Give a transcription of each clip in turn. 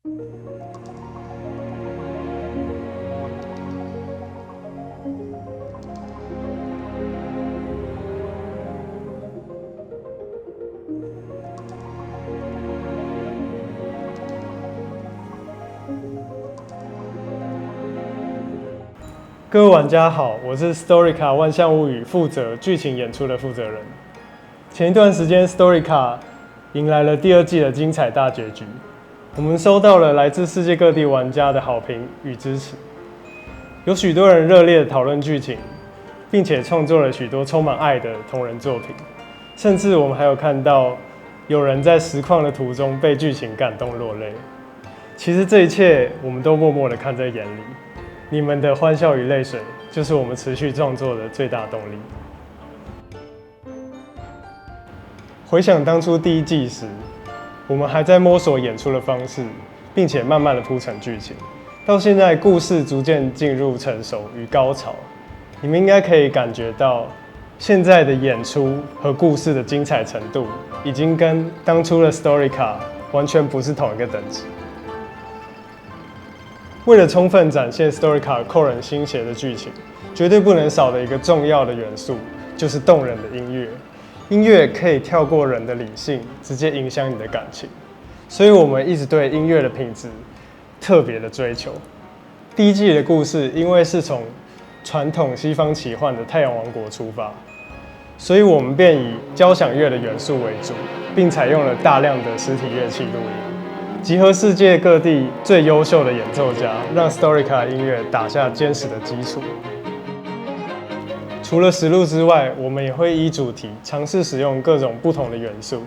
各位玩家好，我是 Storyca 万象物语负责剧情演出的负责人。前一段时间 Storyca 迎来了第2季的精彩大结局，我们收到了来自世界各地玩家的好评与支持，有许多人热烈的讨论剧情，并且创作了许多充满爱的同人作品，甚至我们还有看到有人在实况的途中被剧情感动落泪。其实这一切我们都默默的看在眼里。你们的欢笑与泪水，就是我们持续创作的最大动力。回想当初第1季时，我们还在摸索演出的方式，并且慢慢的铺陈剧情。到现在，故事逐渐进入成熟与高潮，你们应该可以感觉到，现在的演出和故事的精彩程度，已经跟当初的 Storyca 完全不是同一个等级。为了充分展现 Storyca 扣人心弦的剧情，绝对不能少的一个重要的元素，就是动人的音乐。音乐可以跳过人的理性，直接影响你的感情，所以我们一直对音乐的品质特别的追求。第1季的故事因为是从传统西方奇幻的太阳王国出发，所以我们便以交响乐的元素为主，并采用了大量的实体乐器录音。集合世界各地最优秀的演奏家，让 Storyca 音乐打下坚实的基础。除了实录之外，我们也会依主题尝试使用各种不同的元素，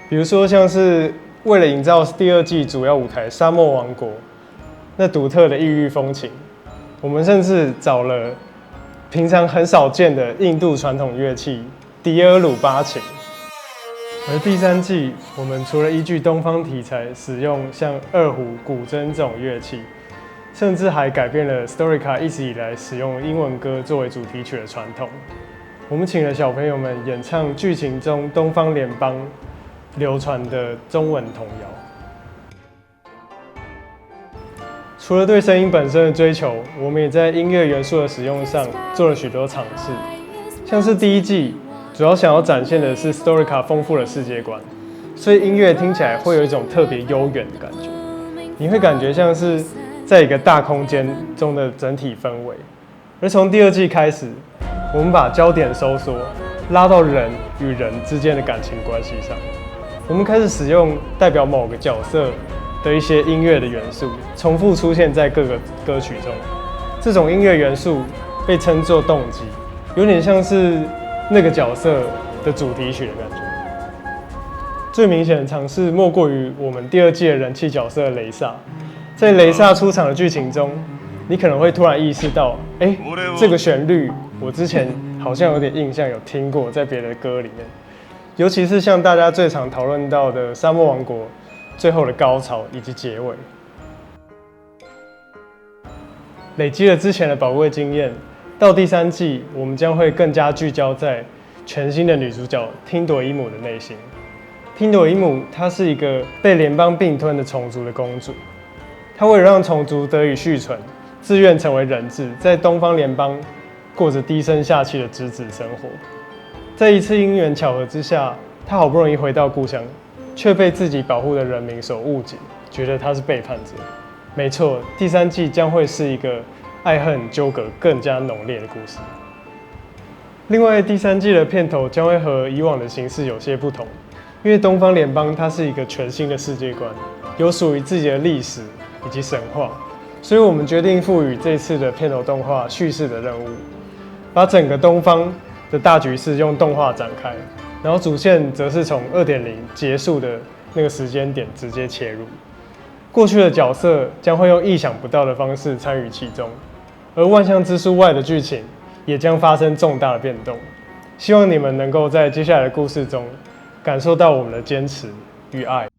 比如说像是为了营造第2季主要舞台沙漠王国那独特的异域风情，我们甚至找了平常很少见的印度传统乐器迪尔鲁巴琴。而第3季，我们除了依据东方题材使用像二胡、古筝这种乐器，甚至还改变了 Storyca 一直以来使用英文歌作为主题曲的传统。我们请了小朋友们演唱剧情中东方联邦流传的中文童谣。除了对声音本身的追求，我们也在音乐元素的使用上做了许多尝试，像是第1季。主要想要展现的是 Storyca 丰富的世界观，所以音乐听起来会有一种特别悠远的感觉，你会感觉像是在一个大空间中的整体氛围。而从第2季开始，我们把焦点收缩，拉到人与人之间的感情关系上。我们开始使用代表某个角色的一些音乐的元素，重复出现在各个歌曲中。这种音乐元素被称作动机，有点像是那个角色的主题曲的感觉。最明显的尝试莫过于我们第2季的人气角色雷萨。在雷萨出场的剧情中，你可能会突然意识到，这个旋律我之前好像有点印象，有听过在别的歌里面。尤其是像大家最常讨论到的沙漠王国最后的高潮以及结尾。累积了之前的宝贵经验，到第3季，我们将会更加聚焦在全新的女主角汀朵伊姆的内心。汀朵伊姆她是一个被联邦并吞的虫族的公主，她为了让虫族得以续存，自愿成为人质，在东方联邦过着低声下气的质子生活。在一次因缘巧合之下，她好不容易回到故乡，却被自己保护的人民所误解，觉得她是背叛者。没错，第3季将会是一个爱恨纠葛更加浓烈的故事。另外，第3季的片头将会和以往的形式有些不同，因为东方联邦它是一个全新的世界观，有属于自己的历史以及神话，所以我们决定赋予这次的片头动画叙事的任务，把整个东方的大局势用动画展开，然后主线则是从 2.0 结束的那个时间点直接切入。过去的角色将会用意想不到的方式参与其中，而万象之书外的剧情也将发生重大的变动。希望你们能够在接下来的故事中感受到我们的坚持与爱。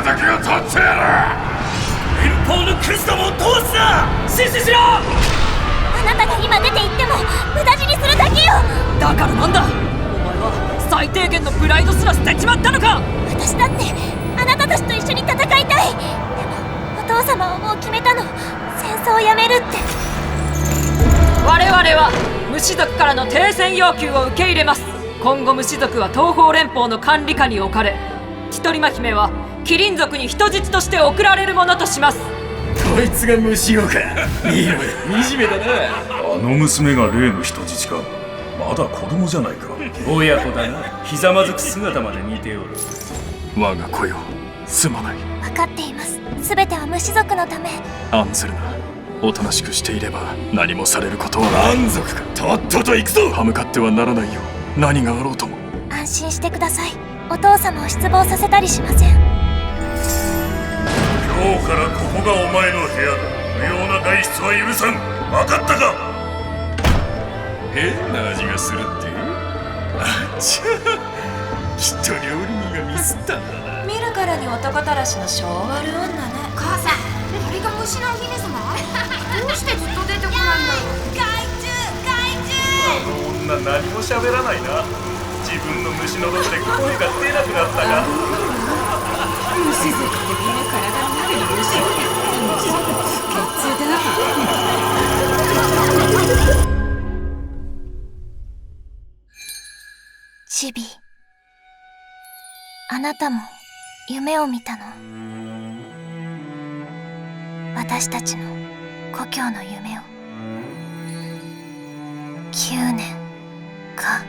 敵を取ってやる。連邦のクリスタムを通すな。死守しろ。あなたが今出て行っても無駄死にするだけよ。だからなんだ、お前は最低限のプライドすら捨てちまったのか。私だってあなたたちと一緒に戦いたい。でもお父様はもう決めたの。戦争をやめるって。我々は虫族からの停戦要求を受け入れます。今後虫族は東方連邦の管理下に置かれ、一人魔姫はキリン族に人質として送られるものとします。こいつが虫王か。見ろよ、惨めだな。あの娘が例の人質か。まだ子供じゃないか。親子だな。ひざまずく姿まで似ておる。我が子よ、すまない。分かっています。全ては虫族のため。案ずるな。おとなしくしていれば何もされることはない。満足か。とっとと行くぞ。歯向かってはならないよ、何があろうとも。安心してください。お父様を失望させたりしません。今日からここがお前の部屋だ。不要な外出は許さん。分かったか。変な味がするって。あっちゃ、きっと料理人がミスったんだな。見るからに男たらしの性悪女ね。母さん、これが虫のお姫様？どうしてずっと出てこないんだろう。あの女何も喋らないな。自分の虫の毒で声が出なくなったが。虫族ってみんな体の中に虫をやって虫族の不潔だ。チビ、あなたも夢を見たの？私たちの故郷の夢を。9年か。